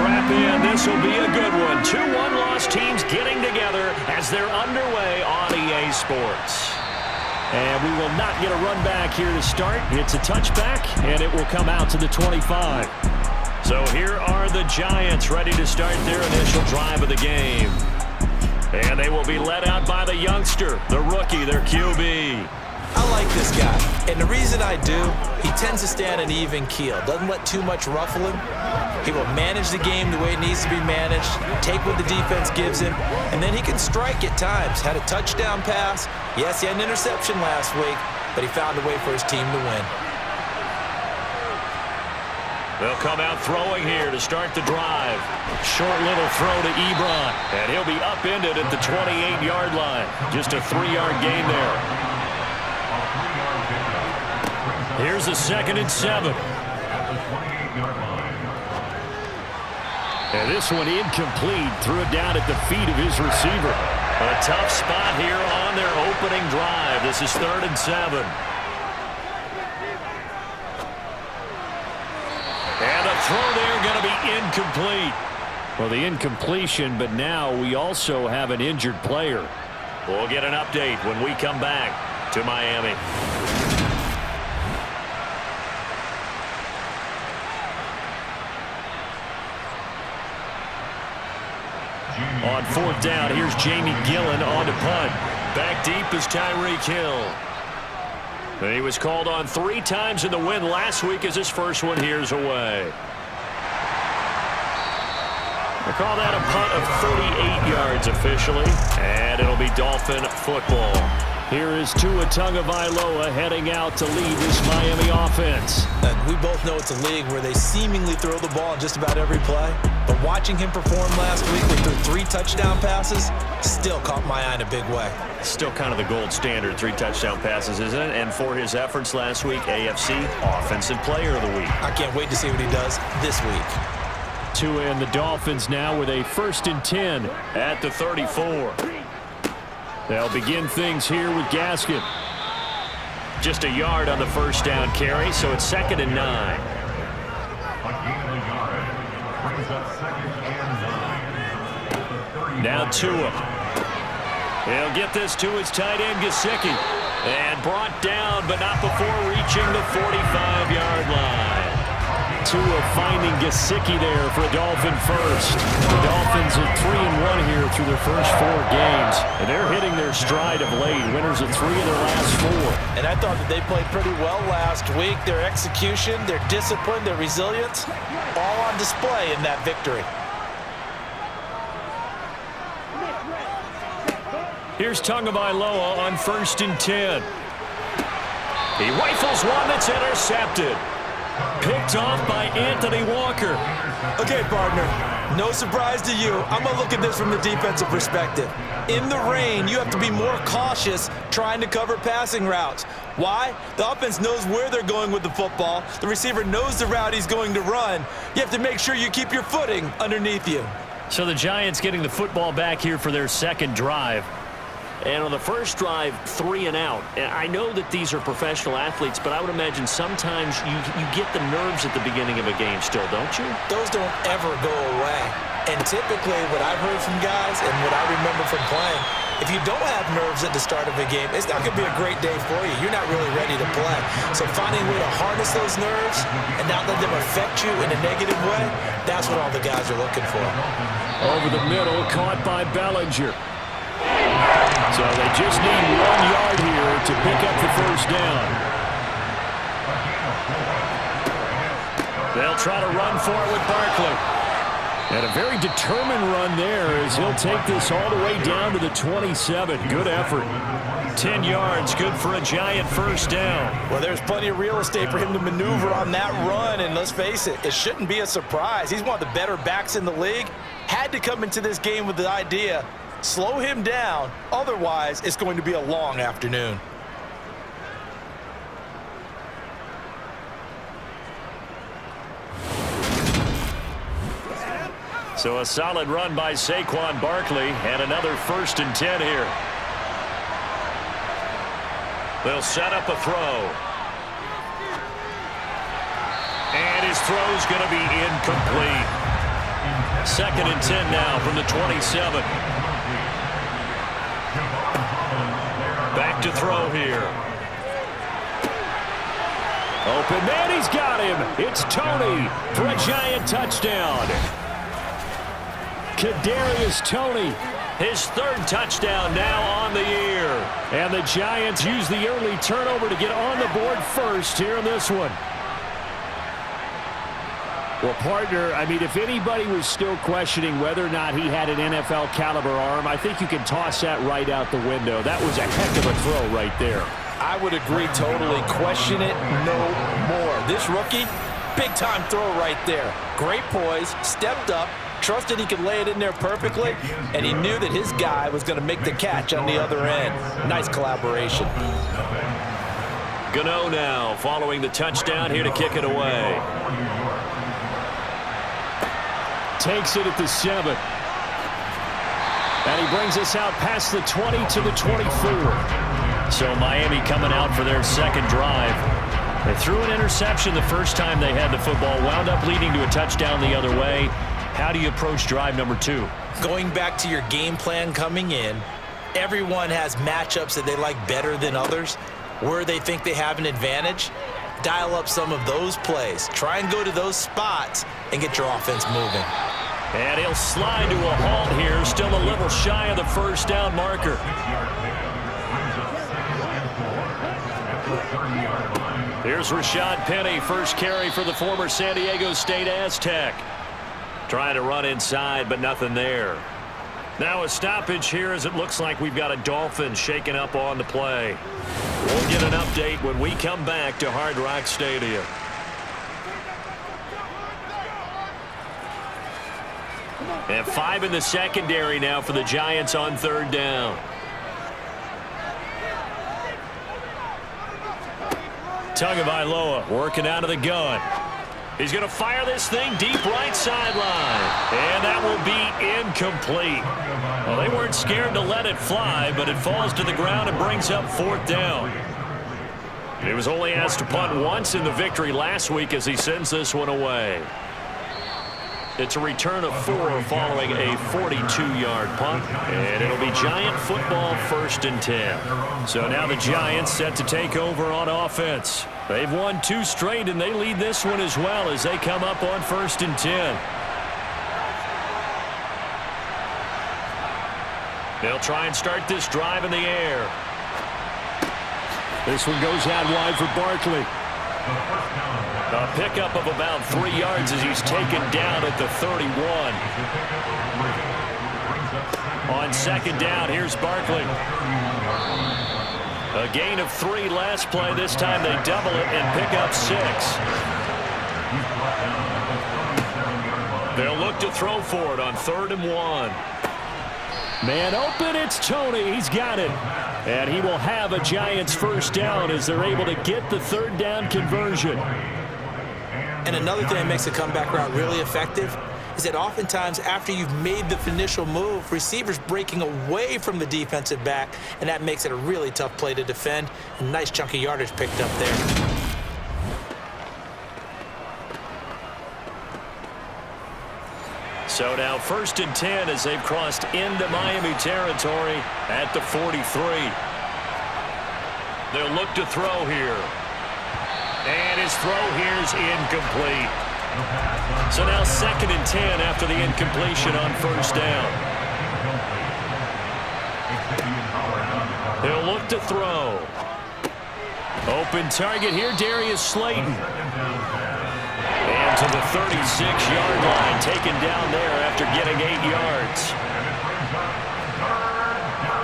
strap in. This will be a good one. Two one-loss teams getting together as they're underway on EA Sports. And we will not get a run back here to start. It's a touchback, and it will come out to the 25. So here are the Giants ready to start their initial drive of the game. And they will be led out by the youngster, the rookie, their QB. I like this guy, and the reason I do, he tends to stay on an even keel. Doesn't let too much ruffle him. He will manage the game the way it needs to be managed, take what the defense gives him, and then he can strike at times. Had a touchdown pass. Yes, he had an interception last week, but he found a way for his team to win. They'll come out throwing here to start the drive. Short little throw to Ebron, and he'll be upended at the 28-yard line. Just a 3-yard gain there. Here's a 2nd and 7. And this one incomplete. Threw it down at the feet of his receiver. A tough spot here on their opening drive. This is 3rd and 7. And the throw there going to be incomplete. Well, the incompletion, but now we also have an injured player. We'll get an update when we come back to Miami. On 4th down, here's Jamie Gillen on to punt. Back deep is Tyreek Hill. And he was called on 3 times in the win last week as his first one here's away. They call that a punt of 38 yards officially, and it'll be Dolphin football. Here is Tua Tagovailoa heading out to lead this Miami offense. And we both know it's a league where they seemingly throw the ball in just about every play. But watching him perform last week with 3 touchdown passes still caught my eye in a big way. Still kind of the gold standard, 3 touchdown passes, isn't it? And for his efforts last week, AFC Offensive Player of the Week. I can't wait to see what he does this week. Tua and the Dolphins now with a 1st and 10 at the 34. They'll begin things here with Gaskin. Just a yard on the 1st down carry, so it's 2nd and 9. Now Tua. He'll get this to his tight end, Gesicki. And brought down, but not before reaching the 45-yard line. Tua finding Gesicki there for a Dolphin first. The Dolphins are 3-1 here through their first 4 games. And they're hitting their stride of late. Winners of 3 of their last 4. And I thought that they played pretty well last week. Their execution, their discipline, their resilience, all on display in that victory. Here's Tagovailoa on 1st and 10. He rifles one that's intercepted. Picked off by Anthony Walker. Okay, partner, no surprise to you. I'm going to look at this from the defensive perspective. In the rain, you have to be more cautious trying to cover passing routes. Why? The offense knows where they're going with the football. The receiver knows the route he's going to run. You have to make sure you keep your footing underneath you. So the Giants getting the football back here for their 2nd drive. And on the first drive, 3 and out. And I know that these are professional athletes, but I would imagine sometimes you get the nerves at the beginning of a game still, don't you? Those don't ever go away. And typically what I've heard from guys and what I remember from playing, if you don't have nerves at the start of a game, it's not going to be a great day for you. You're not really ready to play. So finding a way to harness those nerves and not let them affect you in a negative way, that's what all the guys are looking for. Over the middle, caught by Bellinger. So they just need 1 yard here to pick up the 1st down. They'll try to run for it with Barkley. And a very determined run there as he'll take this all the way down to the 27. Good effort. 10 yards, good for a Giant 1st down. Well, there's plenty of real estate for him to maneuver on that run, and let's face it, it shouldn't be a surprise. He's one of the better backs in the league. Had to come into this game with the idea, slow him down, otherwise it's going to be a long afternoon. So a solid run by Saquon Barkley and another 1st and 10 here. They'll set up a throw. And his throw's going to be incomplete. 2nd and 10 now from the 27. Back to throw here. Open man, he's got him. It's Tony for a Giant touchdown. Kadarius Toney, his 3rd touchdown now on the year. And the Giants use the early turnover to get on the board first here in this one. Well, partner, I mean, if anybody was still questioning whether or not he had an NFL caliber arm, I think you can toss that right out the window. That was a heck of a throw right there. I would agree totally. Question it no more. This rookie, big-time throw right there. Great poise, stepped up, trusted he could lay it in there perfectly, and he knew that his guy was going to make the catch on the other end. Nice collaboration. Gano now following the touchdown here to kick it away. Takes it at the 7. And he brings us out past the 20 to the 24. So Miami coming out for their 2nd drive. They threw an interception the first time they had the football, wound up leading to a touchdown the other way. How do you approach drive number 2? Going back to your game plan coming in, everyone has matchups that they like better than others, where they think they have an advantage. Dial up some of those plays. Try and go to those spots and get your offense moving. And he'll slide to a halt here, still a little shy of the 1st down marker. Here's Rashad Penny, first carry for the former San Diego State Aztec. Trying to run inside, but nothing there. Now a stoppage here as it looks like we've got a Dolphins shaking up on the play. We'll get an update when we come back to Hard Rock Stadium. And 5 in the secondary now for the Giants on 3rd down. Tagovailoa working out of the gun. He's going to fire this thing deep right sideline. And that will be incomplete. Well, they weren't scared to let it fly, but it falls to the ground and brings up 4th down. He was only asked to punt once in the victory last week as he sends this one away. It's a return of 4 following a 42-yard punt, and it'll be Giant football 1st and 10. So now the Giants set to take over on offense. They've won 2 straight, and they lead this one as well as they come up on 1st and 10. They'll try and start this drive in the air. This one goes out wide for Barkley. A pickup of about 3 yards as he's taken down at the 31. On 2nd down, here's Barkley. A gain of 3 last play. This time they double it and pick up 6. They'll look to throw for it on 3rd and 1. Man open, it's Tony. He's got it. And he will have a Giants 1st down as they're able to get the 3rd down conversion. And another thing that makes the comeback route really effective is that oftentimes after you've made the initial move, receivers breaking away from the defensive back, and that makes it a really tough play to defend. A nice chunk of yardage picked up there. So now 1st and 10 as they've crossed into Miami territory at the 43. They'll look to throw here. And his throw here is incomplete. So now 2nd and 10 after the incompletion on 1st down. He'll look to throw. Open target here, Darius Slayton. And to the 36-yard line, taken down there after getting 8 yards.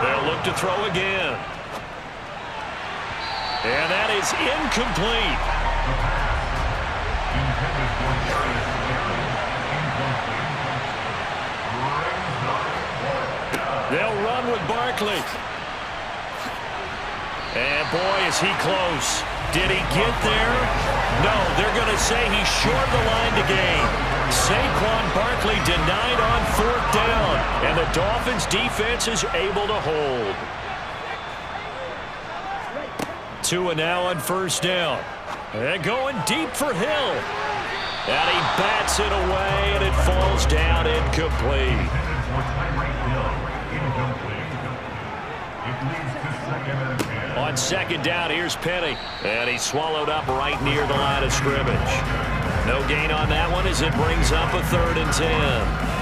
They'll look to throw again. And that is incomplete. They'll run with Barkley. And boy, is he close. Did he get there? No, they're going to say he's short of the line to gain. Saquon Barkley denied on 4th down. And the Dolphins defense is able to hold. 2 and now on 1st down. And going deep for Hill. And he bats it away, and it falls falls down incomplete. On second down, here's Penny. And he's swallowed up right near the line of scrimmage. No gain on that one as it brings up a 3rd and 10.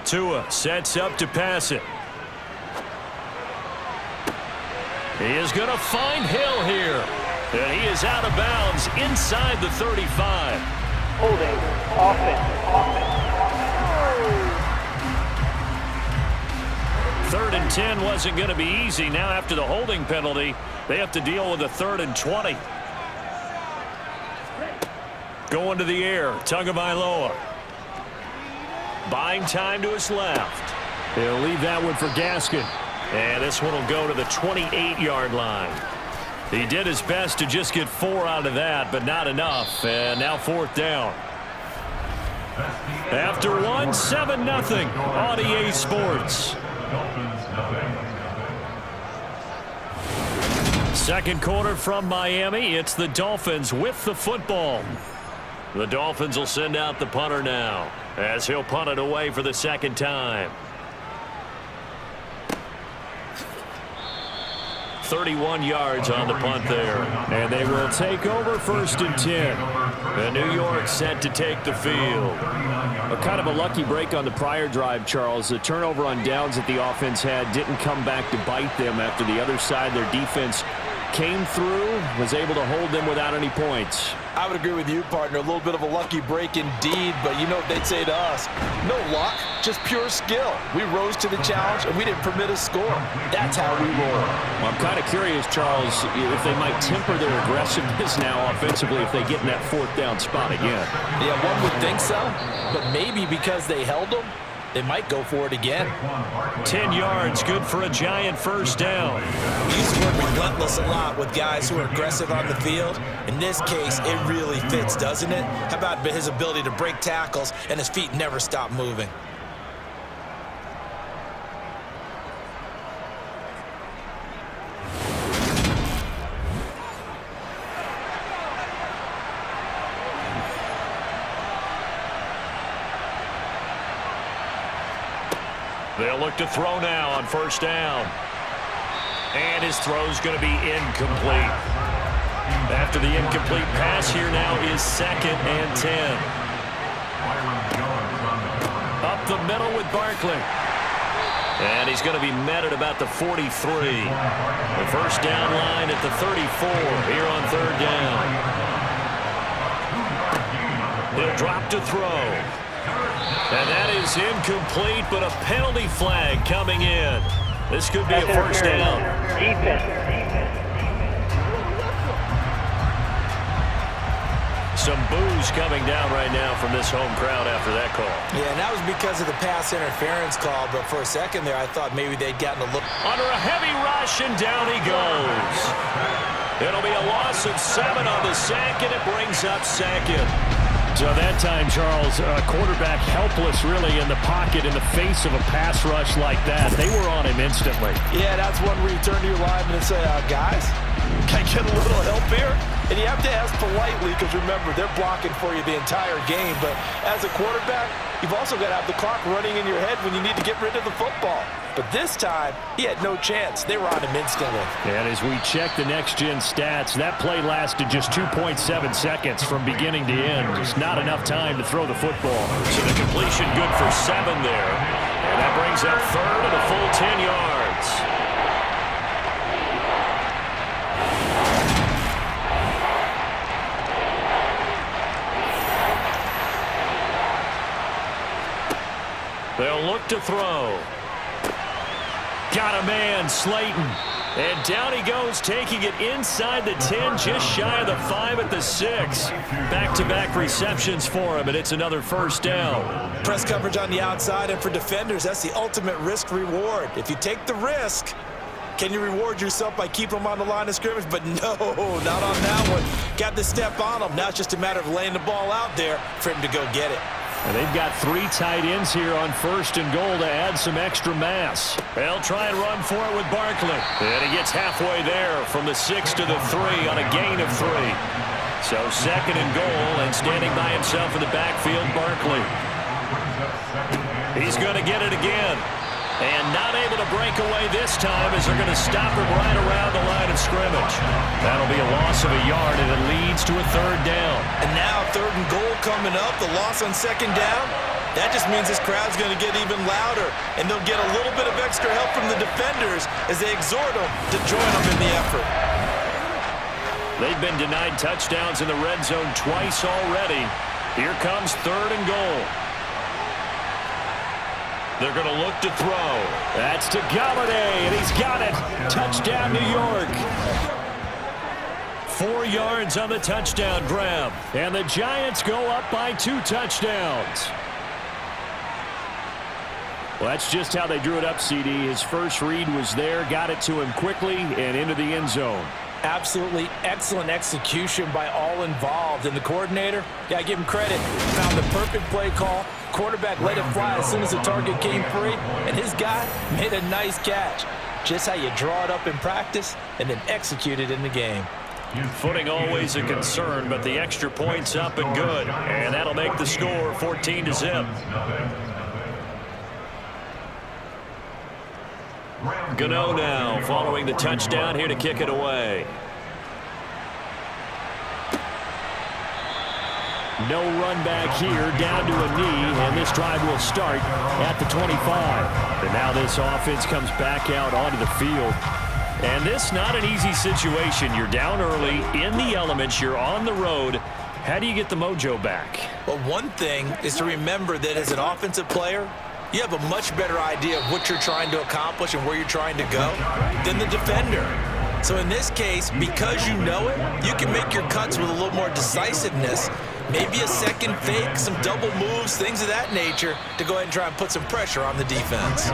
Tua sets up to pass it. He is going to find Hill here. And he is out of bounds inside the 35. Holding, offense. 3rd and 10 wasn't going to be easy. Now after the holding penalty, they have to deal with a 3rd and 20. Going to the air, Tagovailoa. Buying time to his left. He'll leave that one for Gaskin. And this one will go to the 28-yard line. He did his best to just get 4 out of that, but not enough. And now 4th down. After 7-0 on EA Sports. Second quarter from Miami. It's the Dolphins with the football. The Dolphins will send out the punter now, as he'll punt it away for the 2nd time. 31 yards on the punt there. And they will take over 1st and 10. And New York set to take the field. A kind of a lucky break on the prior drive, Charles. The turnover on downs that the offense had didn't come back to bite them after the other side. Their defense came through, was able to hold them without any points. I would agree with you, partner. A little bit of a lucky break indeed, but you know what they'd say to us? No luck, just pure skill. We rose to the challenge, and we didn't permit a score. That's how we roll. Well, I'm kind of curious, Charles, if they might temper their aggressiveness now offensively if they get in that 4th down spot again. Yeah, one would think so, but maybe because they held them, they might go for it again. 10 yards, good for a giant 1st down. We use the word relentless a lot with guys who are aggressive on the field. In this case, it really fits, doesn't it? How about his ability to break tackles and his feet never stop moving? They'll look to throw now on 1st down. And his throw's going to be incomplete. After the incomplete pass, here now is 2nd and 10. Up the middle with Barkley. And he's going to be met at about the 43. The 1st down line at the 34 here on 3rd down. He'll drop to throw. And that is incomplete, but a penalty flag coming in. This could be a 1st down. Some boos coming down right now from this home crowd after that call. Yeah, and that was because of the pass interference call, but for a second there I thought maybe they'd gotten a look. Under a heavy rush, and down he goes. It'll be a loss of 7 on the sack, and it brings up 2nd. So that time, Charles, quarterback helpless really in the pocket in the face of a pass rush like that. They were on him instantly. Yeah, that's one where you turn to your lineman and say, guys, can I get a little help here? And you have to ask politely because, remember, they're blocking for you the entire game. But as a quarterback, you've also got to have the clock running in your head when you need to get rid of the football. But this time, he had no chance. They were on him instantly. And as we check the next-gen stats, that play lasted just 2.7 seconds from beginning to end. Just not enough time to throw the football. So the completion good for 7 there. And that brings up 3rd and a full 10 yards. They'll look to throw. Got a man, Slayton. And down he goes, taking it inside the 10, just shy of the 5 at the 6. Back-to-back receptions for him, and it's another 1st down. Press coverage on the outside, and for defenders, that's the ultimate risk-reward. If you take the risk, can you reward yourself by keeping them on the line of scrimmage? But no, not on that one. Got the step on him. Now it's just a matter of laying the ball out there for him to go get it. And they've got 3 tight ends here on 1st and goal to add some extra mass. They'll try and run for it with Barkley. And he gets halfway there from the 6 to the 3 on a gain of 3. So 2nd and goal, and standing by himself in the backfield, Barkley. He's going to get it again. And not able to break away this time as they're going to stop him right around the line of scrimmage. That'll be a loss of a yard, and it leads to a 3rd down. And now 3rd and goal coming up, the loss on 2nd down. That just means this crowd's going to get even louder, and they'll get a little bit of extra help from the defenders as they exhort them to join them in the effort. They've been denied touchdowns in the red zone twice already. Here comes 3rd and goal. They're going to look to throw. That's to Galladay, and he's got it. Touchdown, New York. 4 yards on the touchdown grab. And the Giants go up by 2 touchdowns. Well, that's just how they drew it up, CD. His first read was there, got it to him quickly, and into the end zone. Absolutely excellent execution by all involved. And the coordinator, yeah, give him credit. Found the perfect play call. Quarterback let it fly as soon as the target came free. And his guy made a nice catch. Just how you draw it up in practice and then execute it in the game. Footing always a concern, but the extra point's up and good. And that'll make the score 14-0. Gano now following the touchdown here to kick it away. No run back here, down to a knee, and this drive will start at the 25. And now this offense comes back out onto the field. And this not an easy situation. You're down early, in the elements, you're on the road. How do you get the mojo back? Well, one thing is to remember that as an offensive player, you have a much better idea of what you're trying to accomplish and where you're trying to go than the defender. So in this case, because you know it, you can make your cuts with a little more decisiveness, maybe a second fake, some double moves, things of that nature, to go ahead and try and put some pressure on the defense.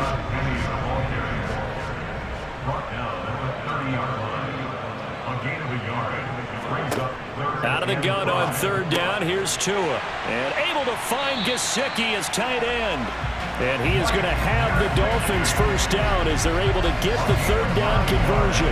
Out of the gun on 3rd down, here's Tua. And able to find Gesicki as tight end. And he is going to have the Dolphins first down as they're able to get the 3rd down conversion.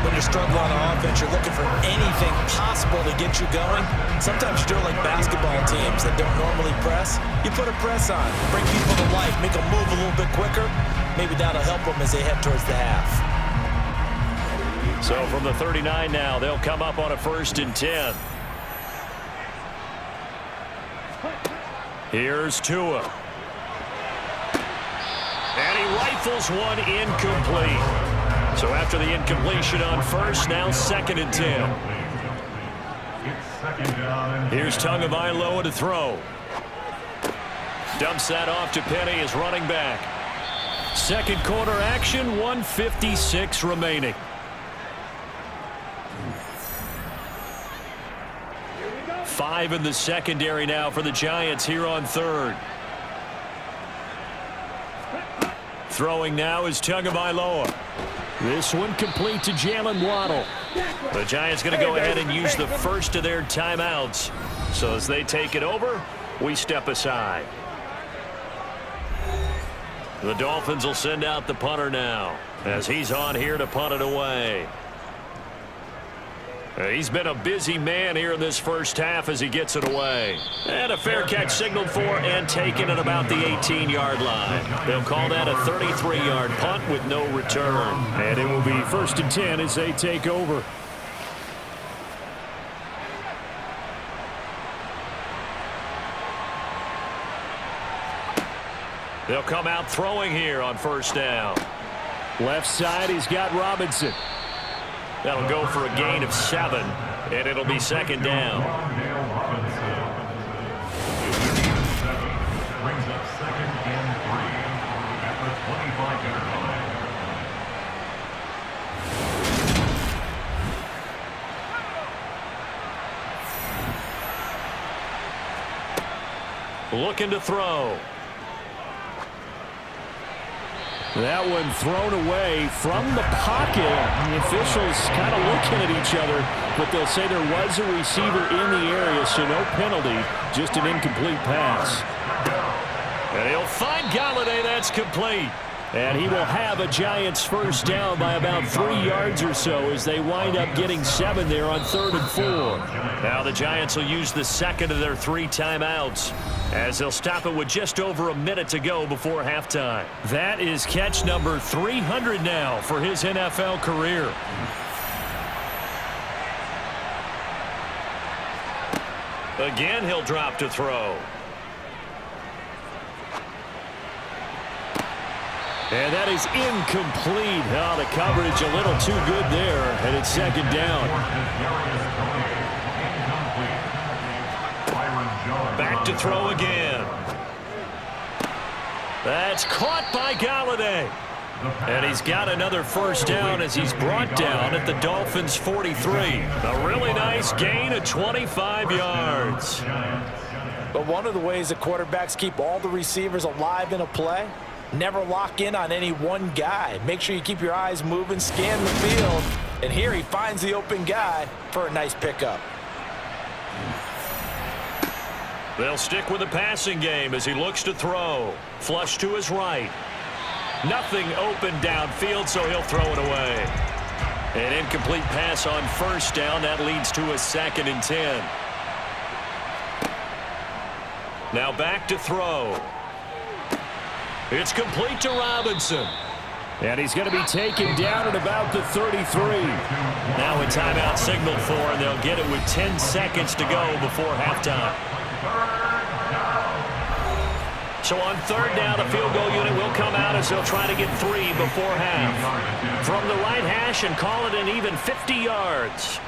When you're struggling on offense, you're looking for anything possible to get you going. Sometimes you're doing like basketball teams that don't normally press. You put a press on, bring people to life, make them move a little bit quicker. Maybe that'll help them as they head towards the half. So from the 39 now, they'll come up on a 1st and 10. Here's Tua. And he rifles one incomplete. So after the incompletion on 1st, now 2nd and 10. Here's Tagovailoa to throw. Dumps that off to Penny as running back. 2nd quarter action, 1:56 remaining. Five in the secondary now for the Giants here on 3rd. Throwing now is Tagovailoa. This one complete to Jalen Waddle. The Giants going to go ahead and use the first of their timeouts. So as they take it over, we step aside. The Dolphins will send out the punter now as he's on here to punt it away. He's been a busy man here in this first half as he gets it away. And a fair catch signaled for and taken at about the 18-yard line. They'll call that a 33-yard punt with no return. And it will be 1st and 10 as they take over. They'll come out throwing here on 1st down. Left side, he's got Robinson. That'll go for a gain of 7, and it'll be 2nd down. Brings up 2nd and 3 at the 25-yard line. Looking to throw. That one thrown away from the pocket. The officials kind of looking at each other, but they'll say there was a receiver in the area, so no penalty, just an incomplete pass. And he'll find Galladay. That's complete. And he will have a Giants first down by about 3 yards or so as they wind up getting 7 there on 3rd and 4. Now the Giants will use the second of their 3 timeouts as they'll stop it with just over a minute to go before halftime. That is catch number 300 now for his NFL career. Again, he'll drop to throw. And that is incomplete. Oh, the coverage a little too good there, and it's 2nd down. Back to throw again. That's caught by Galladay. And he's got another first down as he's brought down at the Dolphins' 43. A really nice gain of 25 yards. But one of the ways the quarterbacks keep all the receivers alive in a play, never lock in on any one guy. Make sure you keep your eyes moving, scan the field. And here he finds the open guy for a nice pickup. They'll stick with the passing game as he looks to throw. Flush to his right. Nothing open downfield, so he'll throw it away. An incomplete pass on first down. That leads to a 2nd and 10. Now back to throw. It's complete to Robinson. And he's going to be taken down at about the 33. Now a timeout signaled for, and they'll get it with 10 seconds to go before halftime. So on 3rd down, the field goal unit will come out as they'll try to get 3 before half. From the right hash and call it an even 50 yards.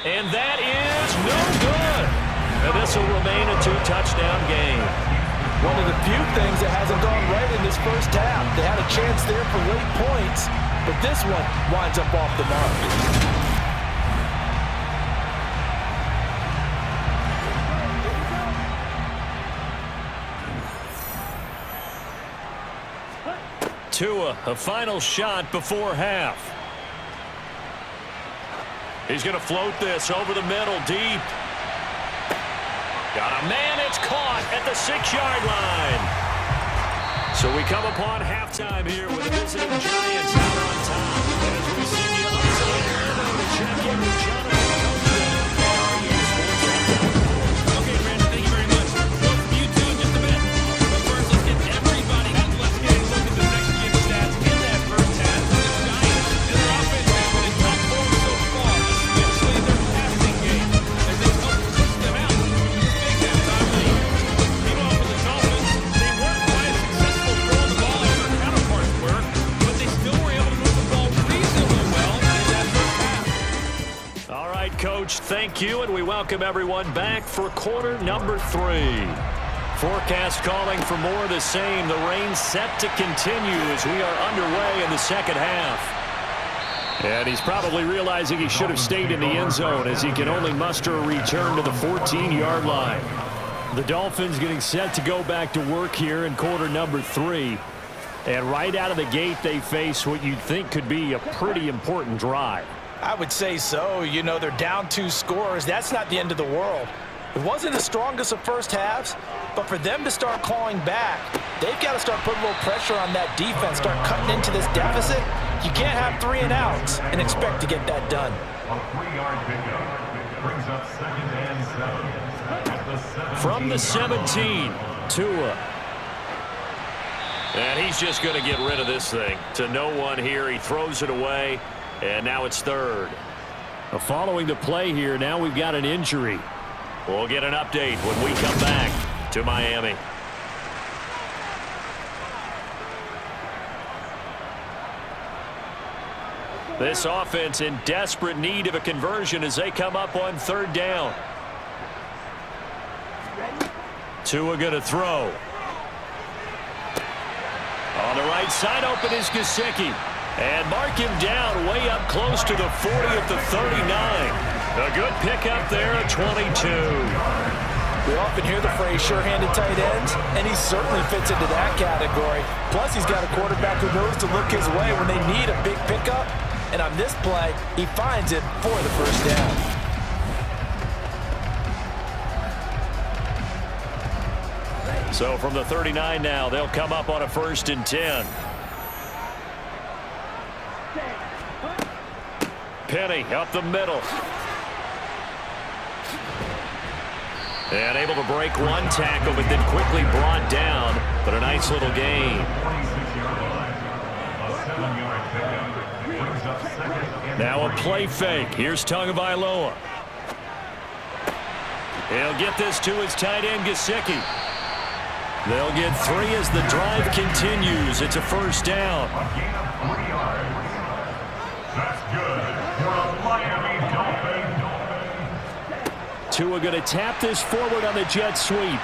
And that is no good. And this will remain a 2-touchdown game. One of the few things that hasn't gone right in this first half. They had a chance there for late points, but this one winds up off the mark. Tua, a final shot before half. He's going to float this over the middle, deep. Got a man, it's caught at the 6-yard line. So we come upon halftime here with the visiting Giants out on top. As we send you up to the air to check in with Jonathan. Okay, Brandon, thank you very much. Well, you too, just a bit. But first, let's get everybody, let's get a look at the next gen stats in that first half. The Giants, their offense has been in top form so far, especially their passing game, as they help push them out. Meanwhile, for the Dolphins, they weren't quite as successful throwing the ball as their counterparts were, but they still were able to move the ball reasonably well in that first half. All right, Coach, thank you, and we welcome everyone back for quarter number 3. Forecast calling for more of the same. The rain set to continue as we are underway in the second half. And he's probably realizing he should have stayed in the end zone as he can only muster a return to the 14-yard line. The Dolphins getting set to go back to work here in quarter number 3. And right out of the gate, they face what you'd think could be a pretty important drive. I would say so. You know, they're down 2 scores. That's not the end of the world. It wasn't the strongest of first halves, but for them to start clawing back, they've got to start putting a little pressure on that defense, start cutting into this deficit. You can't have 3 and outs and expect to get that done. A 3-yard pickup brings up 2nd and 7. From the 17, Tua. And he's just going to get rid of this thing. To no one here, he throws it away, and now it's 3rd. Following the play here, now we've got an injury. We'll get an update when we come back to Miami. This offense in desperate need of a conversion as they come up on 3rd down. Tua going to throw. On the right side, open is Gesicki. And mark him down way up close to the 40 at the 39. A good pickup there at 22. We often hear the phrase sure-handed tight ends, and he certainly fits into that category. Plus, he's got a quarterback who knows to look his way when they need a big pickup. And on this play, he finds it for the first down. So from the 39 now, they'll come up on a 1st and 10. Penny up the middle. And able to break one tackle, but then quickly brought down. But a nice little gain. Now a play fake. Here's Tagovailoa. He'll get this to his tight end, Gesicki. They'll get 3 as the drive continues. It's a 1st down. That's good for a Miami Dolphin. Tua going to tap this forward on the jet sweep.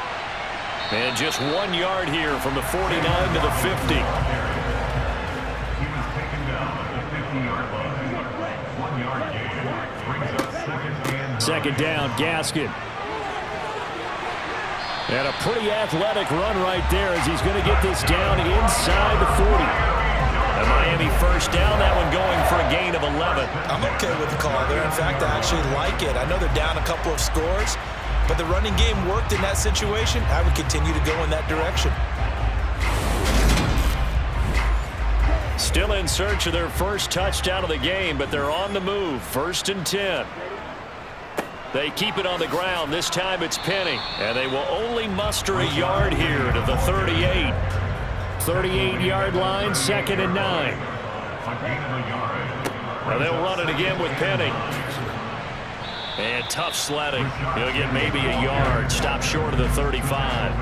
And just 1 yard here from the 49 to the 50. He was taken down at the 50-yard line. 1 yard gain brings up 2nd and 9. 2nd down, Gaskin. And a pretty athletic run right there as he's going to get this down inside the 40. A Miami 1st down, that one going for a gain of 11. I'm okay with the call there. In fact, I actually like it. I know they're down a couple of scores, but the running game worked in that situation. I would continue to go in that direction. Still in search of their first touchdown of the game, but they're on the move. 1st and 10. They keep it on the ground. This time it's Penny, and they will only muster a yard here to the 38. 38-yard line, 2nd and 9. Now they'll run it again with Penny. And tough sledding. He'll get maybe a yard. Stop short of the 35.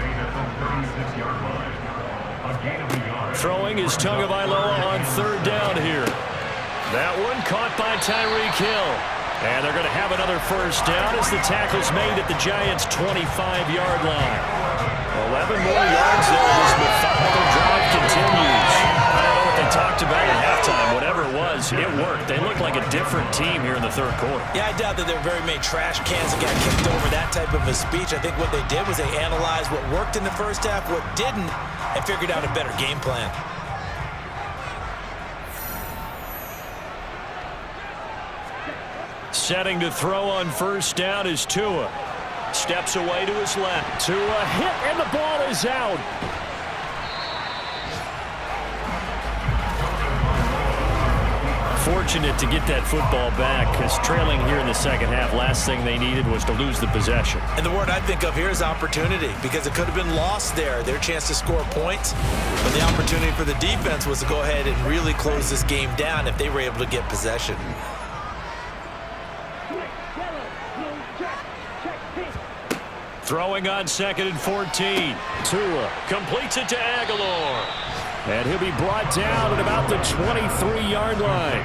Throwing is Tagovailoa on 3rd down here. That one caught by Tyreek Hill. And they're going to have another 1st down as the tackle's made at the Giants' 25-yard line. 11 more yards there. This methodical drive continues. I don't know what they talked about at halftime. Whatever it was, it worked. They looked like a different team here in the 3rd quarter. Yeah, I doubt that there were very many trash cans that got kicked over that type of a speech. I think what they did was they analyzed what worked in the 1st half, what didn't, and figured out a better game plan. Setting to throw on 1st down is Tua. Steps away to his left. Tua hit, and the ball is out. Fortunate to get that football back, because trailing here in the 2nd half, last thing they needed was to lose the possession. And the word I think of here is opportunity, because it could have been lost there, their chance to score points. But the opportunity for the defense was to go ahead and really close this game down if they were able to get possession. Throwing on 2nd and 14. Tua completes it to Aguilar. And he'll be brought down at about the 23-yard line.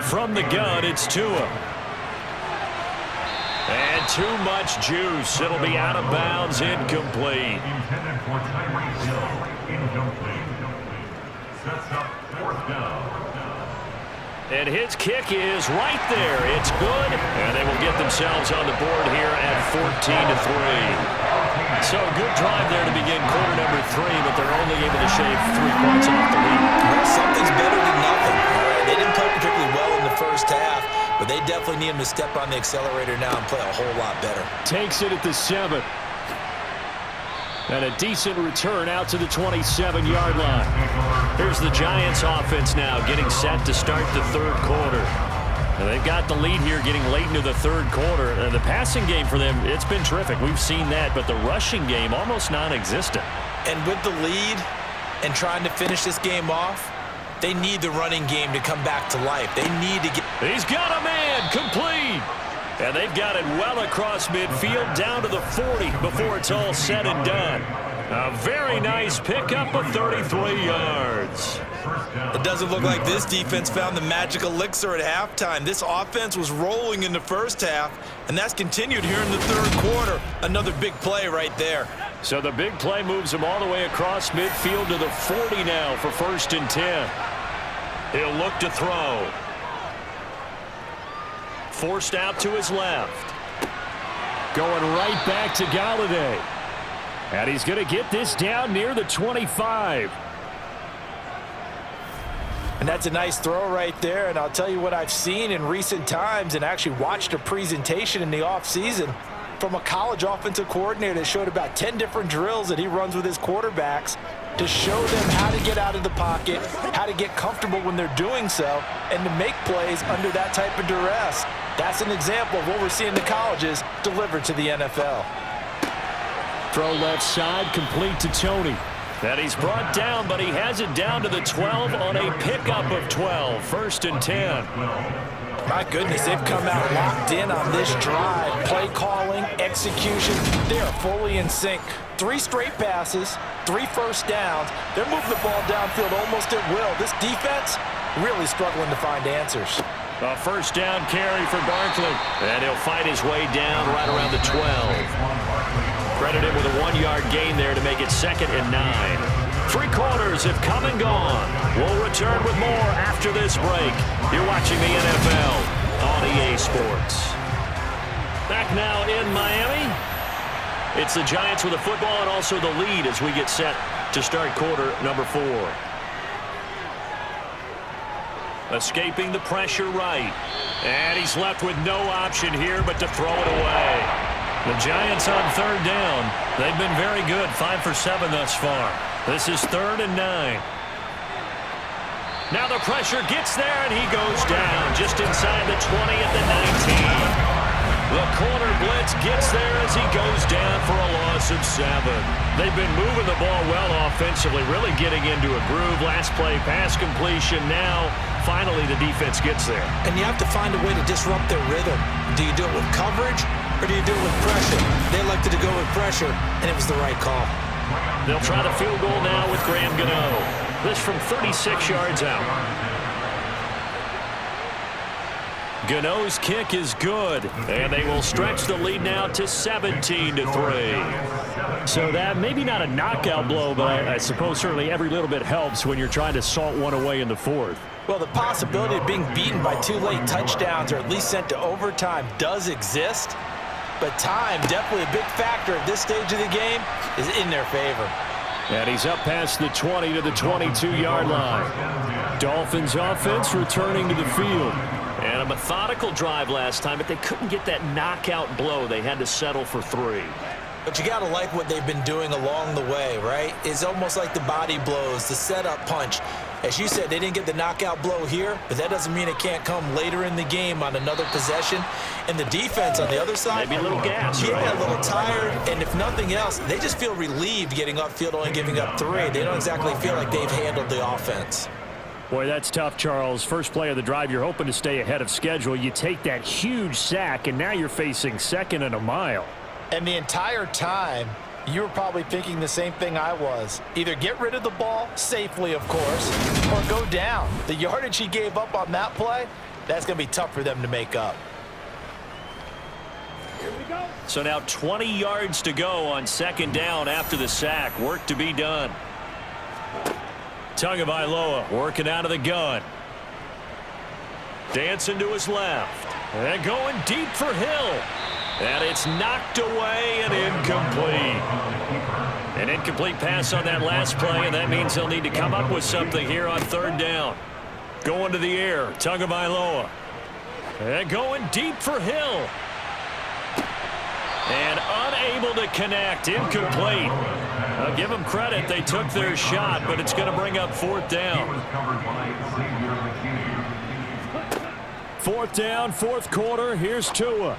From the gun, it's Tua. And too much juice. It'll be out of bounds, incomplete. Intended for Tyreek Hill, incomplete. Sets up 4th down. And his kick is right there. It's good. And they will get themselves on the board here at 14-3. So good drive there to begin quarter number 3, but they're only able to shave 3 points off the lead. Well, something's better than nothing. All right, they didn't play particularly well in the 1st half, but they definitely need them to step on the accelerator now and play a whole lot better. Takes it at the 7. And a decent return out to the 27-yard line. Here's the Giants offense now getting set to start the 3rd quarter. And they've got the lead here getting late into the 3rd quarter. The passing game for them, it's been terrific. We've seen that, but the rushing game almost non-existent. And with the lead and trying to finish this game off, they need the running game to come back to life. They need to get... He's got a man, complete. And they've got it well across midfield down to the 40 before it's all said and done. A very nice pickup of 33 yards. It doesn't look like this defense found the magic elixir at halftime. This offense was rolling in the 1st half, and that's continued here in the 3rd quarter. Another big play right there. So the big play moves them all the way across midfield to the 40 now for 1st and 10. He'll look to throw. forced out to his left. Going right back to Galladay. And he's going to get this down near the 25. And that's a nice throw right there. And I'll tell you what I've seen in recent times and actually watched a presentation in the offseason from a college offensive coordinator that showed about 10 different drills that he runs with his quarterbacks to show them how to get out of the pocket, how to get comfortable when they're doing so, and to make plays under that type of duress. That's an example of what we're seeing in the colleges delivered to the NFL. Throw left side, complete to Tony. And he's brought down, but he has it down to the 12 on a pickup of 12. 1st and 10. My goodness, they've come out locked in on this drive. Play calling, execution, they are fully in sync. 3 straight passes, 3 first downs. They're moving the ball downfield almost at will. This defense really struggling to find answers. A 1st down carry for Barkley. And he'll fight his way down right around the 12. Credited with a 1-yard gain there to make it 2nd and 9. 3 quarters have come and gone. We'll return with more after this break. You're watching the NFL on EA Sports. Back now in Miami. It's the Giants with the football and also the lead as we get set to start quarter number 4. Escaping the pressure right. And he's left with no option here but to throw it away. The Giants on 3rd down. They've been very good, 5 for 7 thus far. This is 3rd and 9. Now the pressure gets there, and he goes down just inside the 20 at the 19. The corner blitz gets there as he goes down for a loss of 7. They've been moving the ball well offensively, really getting into a groove. Last play, pass completion. Now, finally, the defense gets there. And you have to find a way to disrupt their rhythm. Do you do it with coverage, or do you do it with pressure? They elected to go with pressure, and it was the right call. They'll try the field goal now with Graham Gano. This from 36 yards out. Gano's kick is good, and they will stretch the lead now to 17-3. So that maybe not a knockout blow, but I suppose certainly every little bit helps when you're trying to salt one away in the 4th. Well, the possibility of being beaten by 2 late touchdowns or at least sent to overtime does exist, but time, definitely a big factor at this stage of the game, is in their favor. And he's up past the 20 to the 22-yard line. Dolphins offense returning to the field. And a methodical drive last time, but they couldn't get that knockout blow. They had to settle for 3. But you got to like what they've been doing along the way, right? It's almost like the body blows, the setup punch. As you said, they didn't get the knockout blow here, but that doesn't mean it can't come later in the game on another possession. And the defense on the other side, maybe a little gas, yeah, right? A little tired. And if nothing else, they just feel relieved getting upfield, only giving up 3. They don't exactly feel like they've handled the offense. Boy, that's tough, Charles. First play of the drive, you're hoping to stay ahead of schedule. You take that huge sack, and now you're facing 2nd and a mile. And the entire time, you were probably thinking the same thing I was. Either get rid of the ball, safely of course, or go down. The yardage he gave up on that play, that's going to be tough for them to make up. So now 20 yards to go on 2nd down after the sack. Work to be done. Tagovailoa working out of the gun. Dancing to his left. And going deep for Hill. And it's knocked away and incomplete. An incomplete pass on that last play, and that means they'll need to come up with something here on 3rd down. Going to the air, Tagovailoa. And going deep for Hill. And unable to connect, incomplete. I'll give them credit, they took their shot, but it's going to bring up 4th down. 4th down, 4th quarter, here's Tua.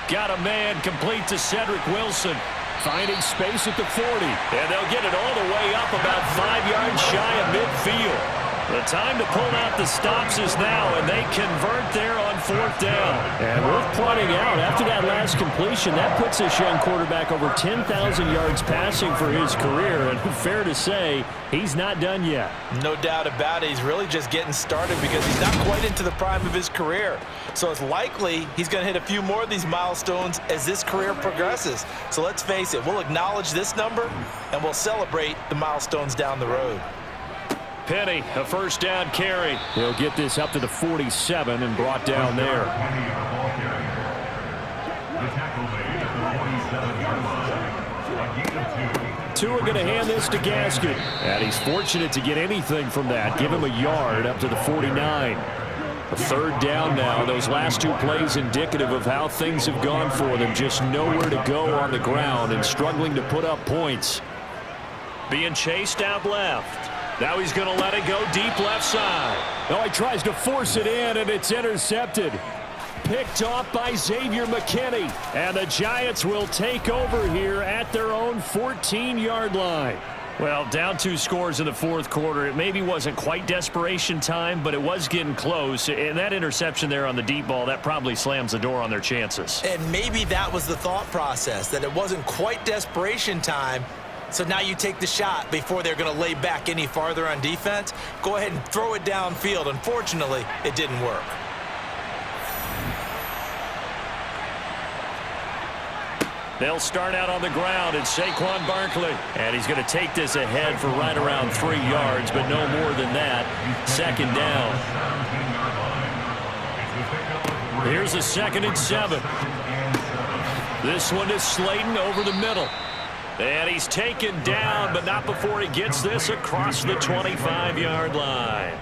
Got a man complete to Cedric Wilson. Finding space at the 40. And they'll get it all the way up about 5 yards shy of midfield. The time to pull out the stops is now, and they convert there on 4th down. And worth pointing out, after that last completion, that puts this young quarterback over 10,000 yards passing for his career. And fair to say, he's not done yet. No doubt about it. He's really just getting started because he's not quite into the prime of his career. So it's likely he's going to hit a few more of these milestones as this career progresses. So let's face it, we'll acknowledge this number, and we'll celebrate the milestones down the road. Penny, a first down carry. He'll get this up to the 47 and brought down there. Penny on the ball carrier. The tackle made at the 47-yard line. A gain of 2. Tua going to hand this to Gaskin. And he's fortunate to get anything from that. Give him a yard up to the 49. A third down now. Those last 2 plays indicative of how things have gone for them. Just nowhere to go on the ground and struggling to put up points. Being chased out left. Now he's going to let it go deep left side. Oh, he tries to force it in, and it's intercepted. Picked off by Xavier McKinney. And the Giants will take over here at their own 14-yard line. Well, down 2 scores in the fourth quarter. It maybe wasn't quite desperation time, but it was getting close. And that interception there on the deep ball, that probably slams the door on their chances. And maybe that was the thought process, that it wasn't quite desperation time. So now you take the shot before they're going to lay back any farther on defense. Go ahead and throw it downfield. Unfortunately, it didn't work. They'll start out on the ground. It's Saquon Barkley. And he's going to take this ahead for right around 3 yards, but no more than that. Second down. Here's a 2nd and 7. This one is Slayton over the middle. And he's taken down, but not before he gets this across the 25-yard line.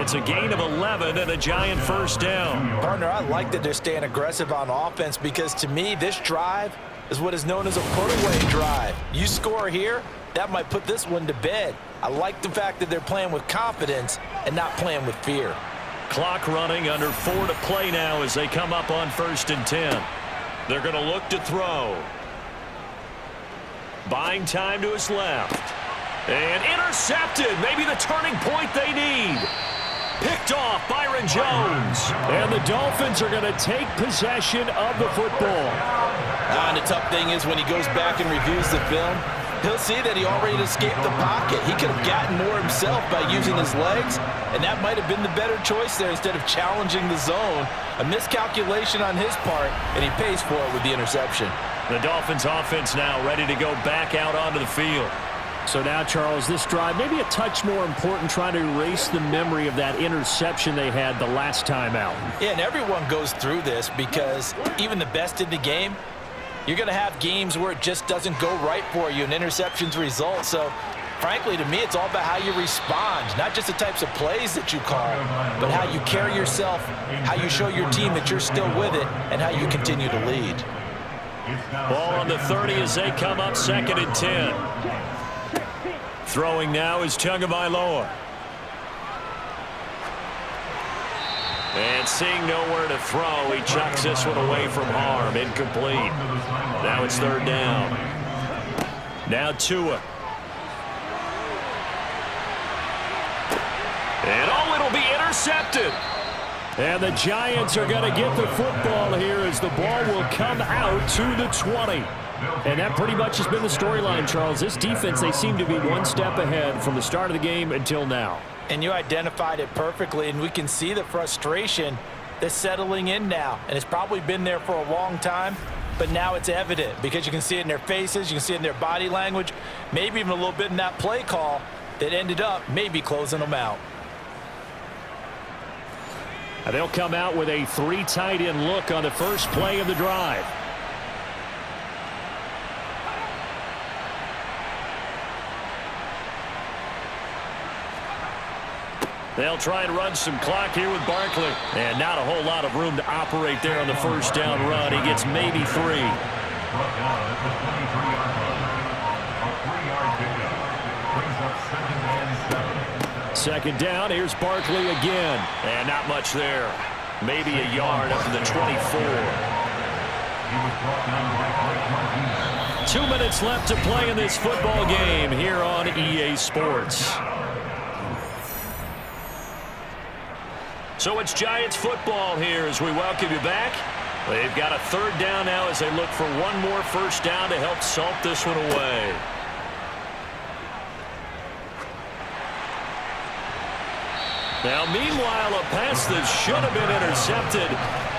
It's a gain of 11 and a Giant first down. Partner, I like that they're staying aggressive on offense because, to me, this drive is what is known as a put-away drive. You score here, that might put this one to bed. I like the fact that they're playing with confidence and not playing with fear. Clock running, under 4 to play now as they come up on 1st and 10. They're going to look to throw. Buying time to his left. And intercepted. Maybe the turning point they need. Picked off Byron Jones. And the Dolphins are going to take possession of the football. And the tough thing is when he goes back and reviews the film, he'll see that he already escaped the pocket. He could have gotten more himself by using his legs, and that might have been the better choice there instead of challenging the zone. A miscalculation on his part, and he pays for it with the interception. The Dolphins offense now ready to go back out onto the field. So now, Charles, this drive maybe a touch more important, trying to erase the memory of that interception they had the last time out. Yeah, and everyone goes through this because even the best in the game, you're going to have games where it just doesn't go right for you and interceptions result. So, frankly, to me, it's all about how you respond, not just the types of plays that you call, but how you carry yourself, how you show your team that you're still with it, and how you continue to lead. Ball on the 30 as they come up 2nd and 10. Throwing now is Tagovailoa. And seeing nowhere to throw, he chucks this one away from harm. Incomplete. Now it's 3rd down. Now Tua. And oh, it'll be intercepted. And the Giants are going to get the football here as the ball will come out to the 20. And that pretty much has been the storyline, Charles. This defense, they seem to be one step ahead from the start of the game until now. And you identified it perfectly, and we can see the frustration that's settling in now. And it's probably been there for a long time, but now it's evident because you can see it in their faces, you can see it in their body language, maybe even a little bit in that play call that ended up maybe closing them out. And they'll come out with a 3 tight end look on the first play of the drive. They'll try and run some clock here with Barkley. And not a whole lot of room to operate there on the first down run. He gets maybe 3. Second down, here's Barkley again. And not much there. Maybe a yard up to the 24. 2 minutes left to play in this football game here on EA Sports. So it's Giants football here as we welcome you back. They've got a 3rd down now as they look for one more first down to help salt this one away. Now, meanwhile, a pass that should have been intercepted,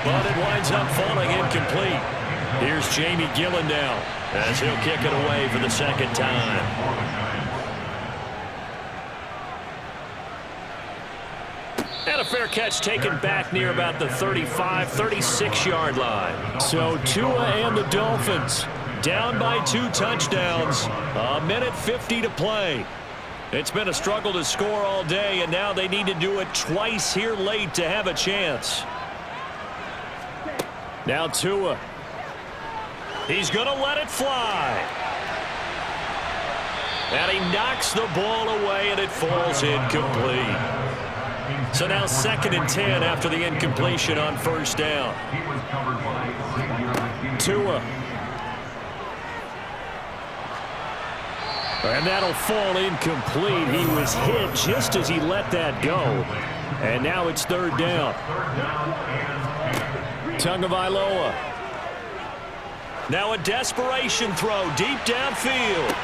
but it winds up falling incomplete. Here's Jamie Gillen now as he'll kick it away for the 2nd time. And a fair catch taken back near about the 35, 36-yard line. So Tua and the Dolphins down by 2 touchdowns. A minute 50 to play. It's been a struggle to score all day, and now they need to do it twice here late to have a chance. Now Tua. He's going to let it fly. And he knocks the ball away, and it falls incomplete. So now 2nd and 10 after the incompletion on 1st down. Tua. And that'll fall incomplete. He was hit just as he let that go. And now it's 3rd down. Tagovailoa. Now a desperation throw deep downfield.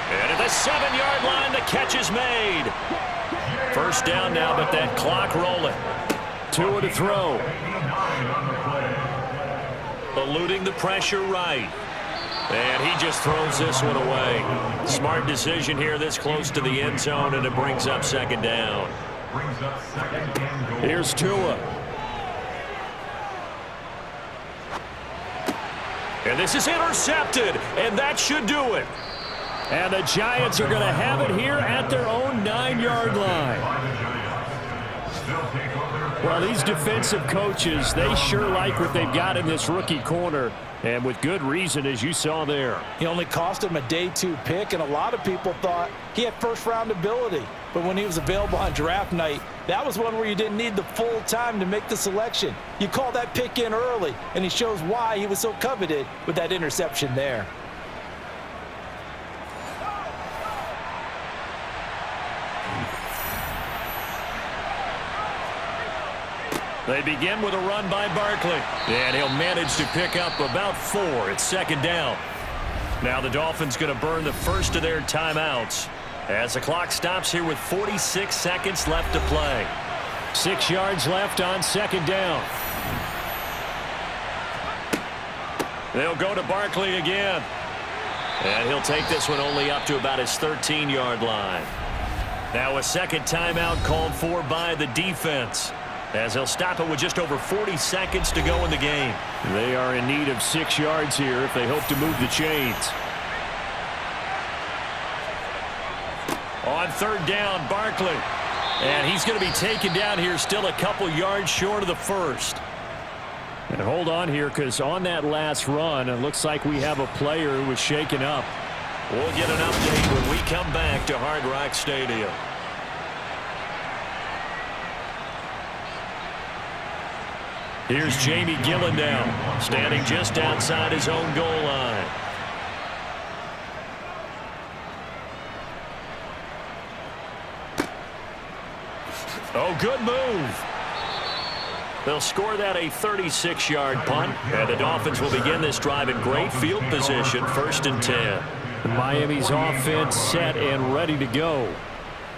And at the 7-yard line, the catch is made. 1st down now, but that clock rolling. Tua to throw. Eluding the pressure right. And he just throws this one away. Smart decision here this close to the end zone, and it brings up 2nd down. Here's Tua. And this is intercepted, and that should do it. And the Giants are going to have it here at their own 9-yard line. Well, these defensive coaches, they sure like what they've got in this rookie corner, and with good reason, as you saw there. He only cost him a day 2 pick, and a lot of people thought he had first-round ability. But when he was available on draft night, that was one where you didn't need the full time to make the selection. You call that pick in early, and he shows why he was so coveted with that interception there. They begin with a run by Barkley. And he'll manage to pick up about 4. It's 2nd down. Now the Dolphins going to burn the first of their timeouts as the clock stops here with 46 seconds left to play. 6 yards left on 2nd down. They'll go to Barkley again. And he'll take this one only up to about his 13-yard line. Now a 2nd timeout called for by the defense, as he'll stop it with just over 40 seconds to go in the game. They are in need of 6 yards here if they hope to move the chains. On 3rd down, Barkley. And he's going to be taken down here still a couple yards short of the 1st. And hold on here, because on that last run, it looks like we have a player who was shaken up. We'll get an update when we come back to Hard Rock Stadium. Here's Jamie Gillen now, standing just outside his own goal line. Oh, good move. They'll score that a 36-yard punt, and the Dolphins will begin this drive in great field position, 1st and 10. Miami's offense set and ready to go.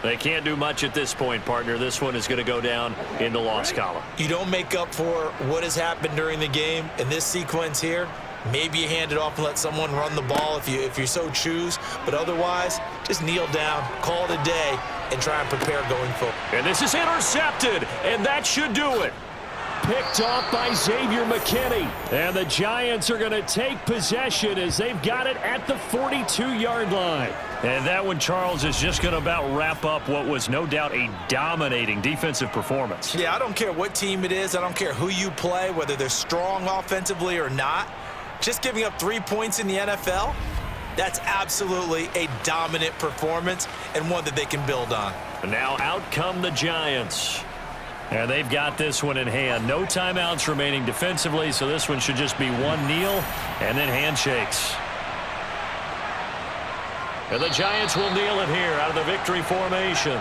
They can't do much at this point, partner. This one is going to go down in the loss column. You don't make up for what has happened during the game in this sequence here. Maybe you hand it off and let someone run the ball if you so choose. But otherwise, just kneel down, call it a day, and try and prepare going forward. And this is intercepted, and that should do it. Picked off by Xavier McKinney. And the Giants are going to take possession as they've got it at the 42-yard line. And that one, Charles, is just going to about wrap up what was no doubt a dominating defensive performance. Yeah, I don't care what team it is. I don't care who you play, whether they're strong offensively or not. Just giving up 3 points in the NFL, that's absolutely a dominant performance and one that they can build on. And now out come the Giants. And they've got this one in hand. No timeouts remaining defensively, so this one should just be one kneel and then handshakes. And the Giants will kneel it here out of the victory formation.